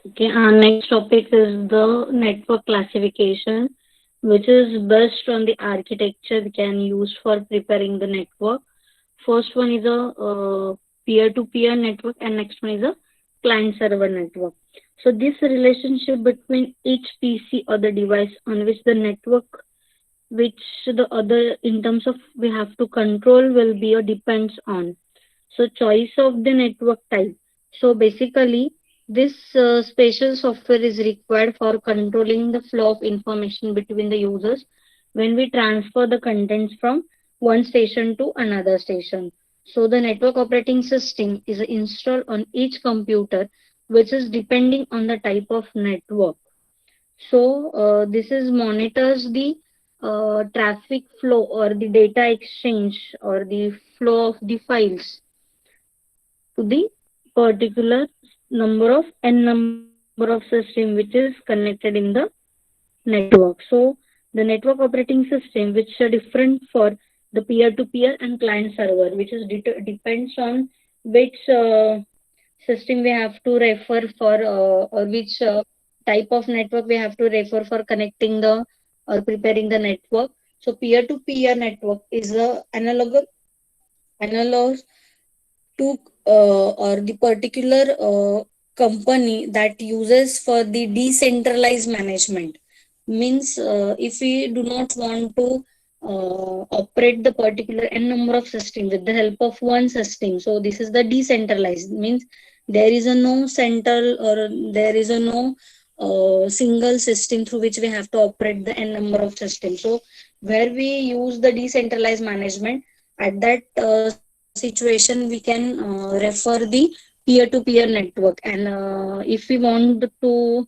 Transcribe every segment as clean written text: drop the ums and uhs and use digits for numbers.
Okay, our next topic is the network classification, which is based on the architecture we can use for preparing the network. First one is a peer-to-peer network, and next one is a client-server network. So this relationship between each PC or the device on which the network, which the other in terms of we have to control will be or depends on. So choice of the network type. So basically, this spatial software is required for controlling the flow of information between the users when we transfer the contents from one station to another station. So the network operating system is installed on each computer, which is depending on the type of network. So this is monitors the traffic flow or the data exchange or the flow of the files to the particular number of n number of system which is connected in the network. So the network operating system which are different for the peer-to-peer and client server, which is depends on which system we have to refer for or which type of network we have to refer for connecting the or preparing the network. So peer-to-peer network is a analog to or the particular company that uses for the decentralized management. Means if we do not want to operate the particular n number of system with the help of one system, so this is the decentralized. Means there is a no central or there is a no single system through which we have to operate the n number of systems. So where we use the decentralized management, at that situation we can refer the peer-to-peer network. And if we want to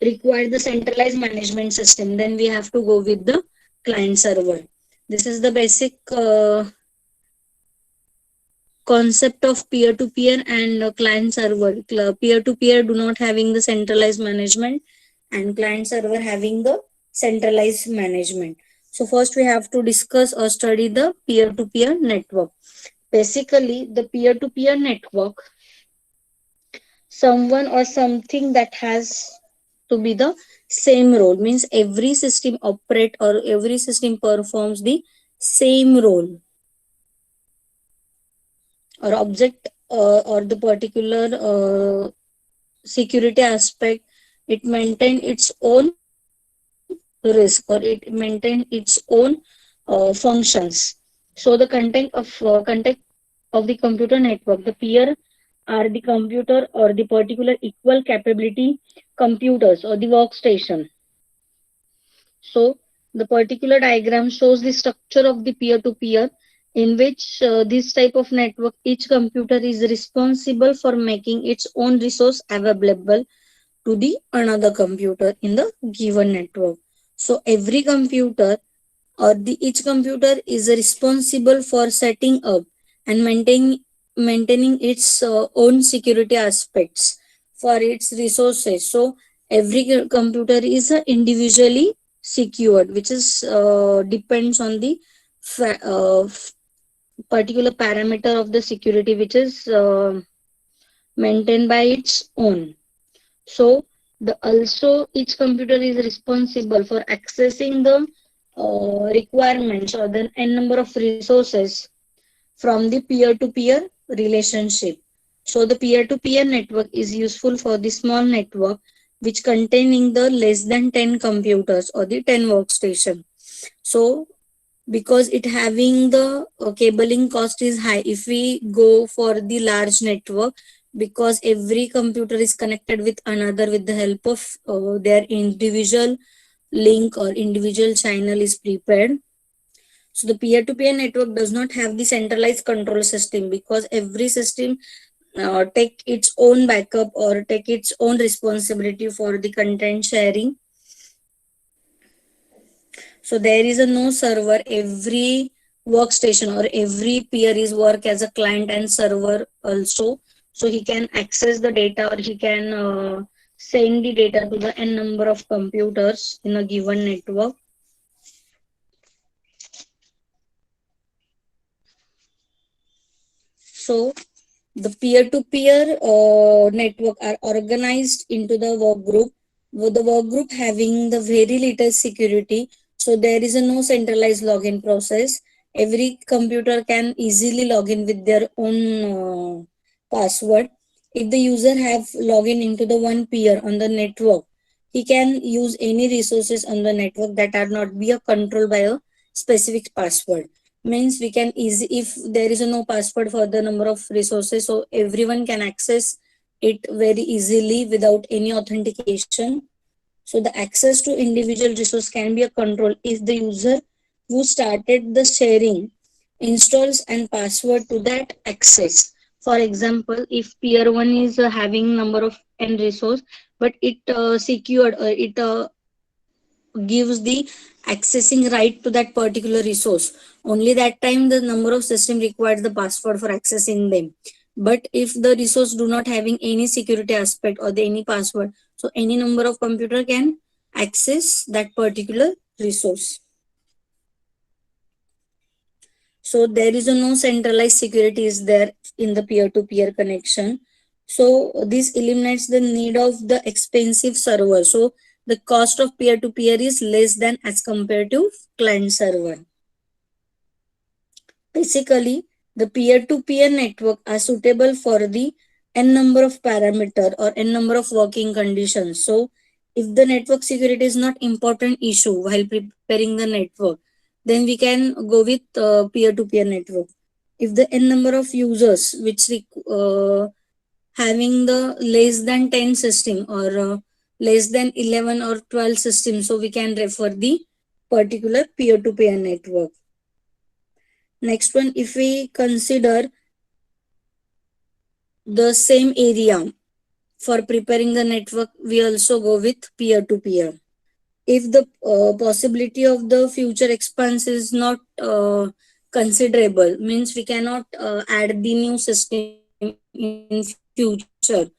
require the centralized management system, then we have to go with the client server. This is the basic concept of peer-to-peer and client server. Peer-to-peer do not having the centralized management, and client server having the centralized management. So first we have to discuss or study the peer-to-peer network. Basically, the peer-to-peer network, someone or something that has to be the same role, means every system operate or every system performs the same role or object or the particular security aspect. It maintain its own risk or it maintain its own functions. So the content of the computer network, the peer are the computer or the particular equal capability computers or the workstation. So the particular diagram shows the structure of the peer-to-peer, in which this type of network, each computer is responsible for making its own resource available to the another computer in the given network. So every computer or the each computer is responsible for setting up and maintaining its own security aspects for its resources. So every computer is individually secured, which is depends on the particular parameter of the security which is maintained by its own. So the also each computer is responsible for accessing the requirements or the n number of resources from the peer-to-peer relationship. So the peer-to-peer network is useful for the small network which containing the less than 10 computers or the 10 workstation. So because it having the cabling cost is high if we go for the large network, because every computer is connected with another with the help of their individual link or individual channel is prepared. So the peer-to-peer network does not have the centralized control system, because every system take its own backup or take its own responsibility for the content sharing. So there is a no server. Every workstation or every peer is work as a client and server also. So he can access the data or he can send the data to the n number of computers in a given network. So The peer-to-peer network are organized into the work group, with the work group having the very little security. So there is a no centralized login process. Every computer can easily log in with their own password. If the user have login into the one peer on the network, he can use any resources on the network that are not be controlled by a specific password. Means we can easy, if there is no password for the number of resources, so everyone can access it very easily without any authentication. So the access to individual resource can be a control if the user who started the sharing installs and password to that access. For example, if peer 1 is having number of n resource, but it secured, it gives the accessing right to that particular resource, only that time the number of system requires the password for accessing them. But if the resource do not having any security aspect or the any password, so any number of computer can access that particular resource. So there is a no centralized security is there in the peer-to-peer connection. So this eliminates the need of the expensive server. So the cost of peer-to-peer is less than as compared to client server. Basically, the peer-to-peer network are suitable for the n number of parameter or n number of working conditions. So if the network security is not important issue while preparing the network, then we can go with peer-to-peer network. If the n number of users which having the less than 10 system or less than 11 or 12 systems, so we can refer the particular peer-to-peer network. Next one, if we consider the same area for preparing the network, we also go with peer-to-peer. If the possibility of the future expanse is not considerable, means we cannot add the new system in future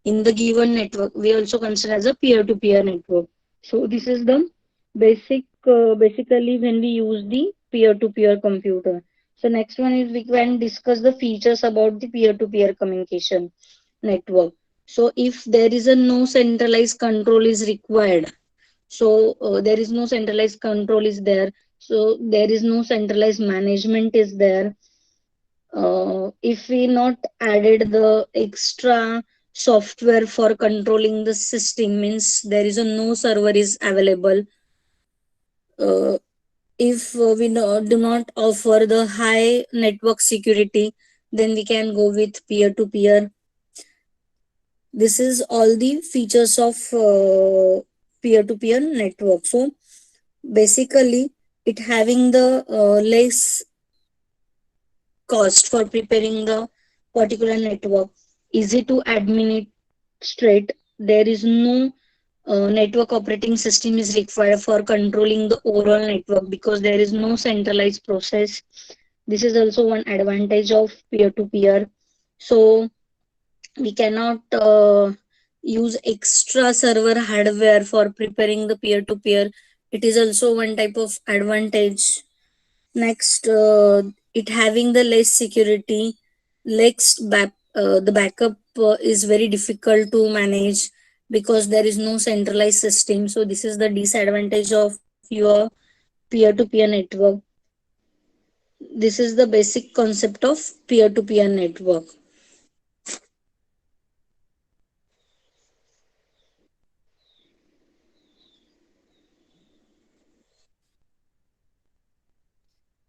in the given network, we also consider as a peer-to-peer network. So this is the basically when we use the peer-to-peer computer. So next one is we can discuss the features about the peer-to-peer communication network. So if there is a no centralized control is required, so there is no centralized control is there, so there is no centralized management is there. If we not added the extra software for controlling the system, means there is a no server is available. If we do not offer the high network security, then we can go with peer to peer. This is all the features of peer to peer network. So basically it having the less cost for preparing the particular network, easy to administrate. There is no network operating system is required for controlling the overall network because there is no centralized process. This is also one advantage of peer to peer. So we cannot use extra server hardware for preparing the peer to peer. It is also one type of advantage. Next, it having the less security, the backup is very difficult to manage because there is no centralized system. So this is the disadvantage of your peer-to-peer network. This is the basic concept of peer-to-peer network.